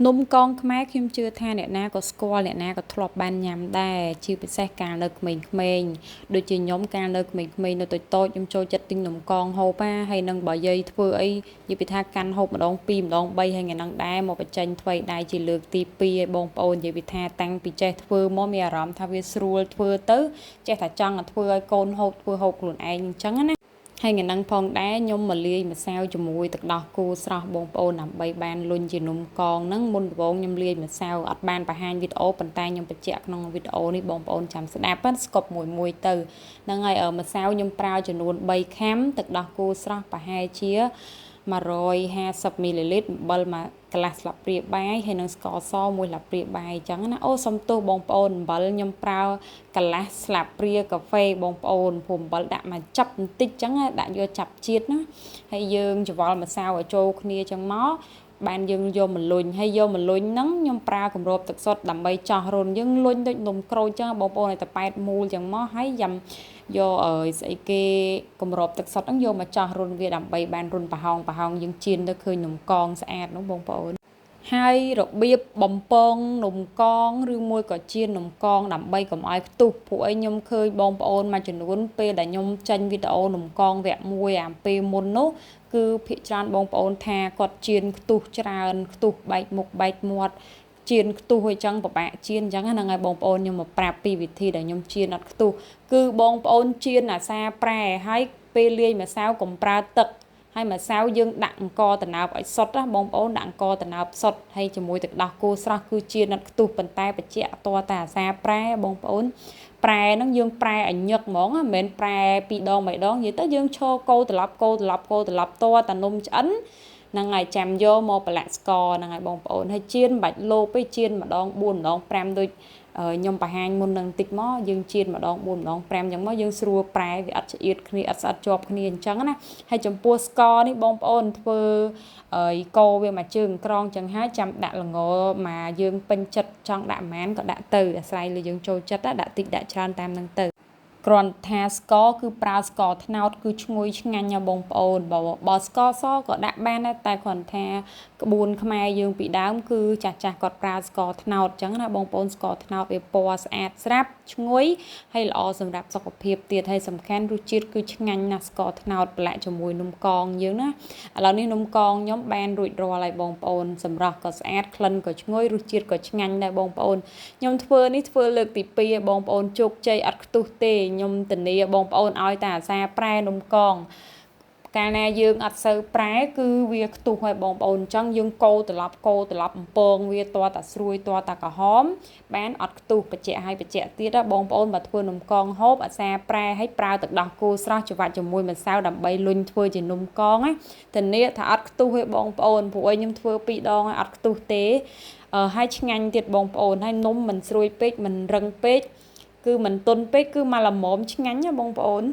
นมกองขม้ខ្ញុំជឿថាអ្នកណាក៏ស្គាល់អ្នកណាក៏ធ្លាប់បានញ៉ាំដែរជាពិសេសកាលនៅក្មេងៗដូចជាខ្ញុំកាលនៅក្មេងៗនៅតូចៗខ្ញុំចូលចិត្តទិញនំកងហូបហើយនឹងបើយាយធ្វើអីនិយាយពីថាកាន់ហូបម្ដង2ម្ដង3ហើយថ្ងៃហ្នឹងដែរមកបញ្ចេញធ្វើដៃជាលើកទី2ឲ្យបងប្អូននិយាយពីថាតាំងពីចេះធ្វើមកមានអារម្មណ៍ថាវាស្រួលធ្វើទៅចេះតែចង់ឲ្យធ្វើឲ្យកូនហូបធ្វើហូបខ្លួនឯងអញ្ចឹងណាហើយថ្ងៃហ្នឹងផងដែរខ្ញុំមកលាយម្សៅជាមួយទឹកដោះគោស្រស់បងប្អូនដើម្បីបានលុញជានំកងហ្នឹងមុនដំបូងខ្ញុំលាយម្សៅអត់បានបង្ហាញវីដេអូប៉ុន្តែខ្ញុំបញ្ជាក់ក្នុងវីដេអូនេះបងប្អូនចាំស្ដាប់ប៉ុន្តែស្គប់មួយទៅហ្នឹងហើយម្សៅខ្ញុំប្រើចំនួន3ខាំទឹកដោះគោស្រស់ប្រហែលជា150មីលីលីត្រអំបិលមួយកន្លះស្លាបព្រាបាយហើយនិងស្ករស1ស្លាបព្រាបាយអញ្ចឹងណាអូសុំទោសបងប្អូនអំបិលខ្ញុំប្រើកន្លះស្លាបព្រាកាហ្វេបងប្អូនព្រោះអំបិលដាក់មកចាប់បន្តិចអញ្ចឹងដាក់យកចាប់ជាតិណាហើយយើងច្រវល់ម្សៅឲ្យចូលគ្នាអញ្ចឹងមកបានយើងយកមកលុញហើយយកមកលុញហ្នឹងខ្ញុំប្រើគម្របទឹកសុទ្ធដើម្បីចោះរុនយើងលុញដូចនំក្រូចអញ្ចឹងបងប្អូនឲ្យតែប៉ែតមូលអញ្ចឹងមកហើយយ៉ាំយកស្អីគេគម្របទឹកសុទ្ធហ្នឹងយកមកចោះរុនវាដើម្បីបានរុនប្រហោងយើងជៀនទៅឃើញនំកងស្អាតនោះបងប្អូនហើយរបៀបបំពងនំកងឬមួយក៏ជៀននំកងដើម្បីកុំឲ្យផ្ទុះពួកឯងខ្ញុំឃើញបងប្អូនមួយចំនួនពេលដែលខ្ញុំចេញវីដេអូនំកងវគ្គ1អាពេលមុននោះគឺភាគច្រើនបងប្អូនថាគាត់ជៀនខ្ទុះច្រើនខ្ទុះបែកមុខបែកមាត់ជៀនខ្ទុះអញ្ចឹងពិបាកជៀនអញ្ចឹងហ្នឹងហើយបងប្អូនខ្ញុំមកប្រាប់ពីវិធីដែលខ្ញុំជៀនអត់ខ្ទុះគឺបងប្អូនជៀនអាសាប្រែហើយពេលលាយម្សៅកុំប្រើទឹកហើយម្សៅយើងដាក់អង្ករត្នោតឲ្យសុទ្ធណាបងប្អូនដាក់អង្ករត្នោតសុទ្ធហើយជាមួយទឹកដោះគោស្រស់គឺជាណាត់ខ្ទុះប៉ុន្តែបច្ចៈតតែអាសាប្រែបងប្អូនប្រែហ្នឹងយើងប្រែឲ្យញឹកហ្មងមិនមែនប្រែ2ដង3ដងនិយាយទៅយើងឈរកោត្រឡប់តតែនំឆ្អិនហ្នឹងហើយចាំយកមកប្រឡាក់ស្ករហ្នឹងហើយបងប្អូនហើយជៀនមិនបាច់លោបទេជៀនម្ដង4ម្ដង5ដូចខ្ញុំបង្ហាញមុននឹងតិចមកយើងជៀនម្ដង4ម្ដង5អញ្ចឹងមកយើងស្រួលប្រែវាអត់ឆ្អៀតគ្នាអត់ស្អិតជាប់គ្នាអញ្ចឹងណាហើយចំពោះស្ករនេះបងប្អូនធ្វើកោវាមកជើងក្រងអញ្ចឹងហើយចាំដាក់ល្ងមកយើងពេញចិត្តចង់ដាក់ប៉ុន្មានក៏ដាក់ទៅអាស្រ័យលើយើងចូលចិត្តដាក់តិចដាក់ច្រើនតាមហ្នឹងទៅគ្រាន់ថាស្ករគឺប្រើស្ករត្នោតគឺឈ្ងុយឆ្ងាញ់ណាបងប្អូនបើស្ករសក៏ដាក់បានដែរតែគ្រាន់ថាក្បួនខ្មែរយើងពីដើមគឺចាស់គាត់ប្រើស្ករត្នោតអញ្ចឹងណាបងប្អូនស្ករត្នោតវាពណ៌ស្អាតស្រាប់ឈ្ងុយហើយល្អសម្រាប់សុខភាពទៀតហើយសំខាន់រសជាតិគឺឆ្ងាញ់ណាស់ស្ករត្នោតប្រឡាក់ជាមួយនំកងយើងណាឥឡូវនេះនំកងខ្ញុំបានរួចរាល់ហើយបងប្អូនសម្រស់ក៏ស្អាតក្លិនក៏ឈ្ងុយរសជាតិក៏ឆ្ងាញ់ដែរបងប្អូនខ្ញុំធ្វើនេះធ្វើលើកទី2ឲ្យបងប្អូនជោគជ័យអត់ខ្ទុះទេខ្ញុំធានាបងប្អូនឲ្យតែអាសាប្រែនំកងកាលណាយើងអត់សូវប្រែគឺវាខ្ទុះហើយបងប្អូនអញ្ចឹងយើងកូរត្រឡប់បំពងវាតតែស្រួយតតែក្រហមបានអត់ខ្ទុះបច្ចៈហើយបច្ចៈទៀតបងប្អូនបើធ្វើនំកងហូបអាសាប្រែឲ្យប្រើទឹកដោះគោស្រស់ច្របាច់ជាមួយម្សៅដើម្បីលុញធ្វើជានំកងណាធានាថាអត់ខ្ទុះទេបងប្អូនព្រោះខ្ញុំធ្វើ2ដងហើយអត់ខ្ទុះទេហើយឆ្ងាញ់ទៀតបងប្អូនហើយនំមិនស្រួយពេកមិនរឹងពេកគឺមិនទន់ពេកគឺមកល្មមឆ្ងាញ់ណាបងប្អូន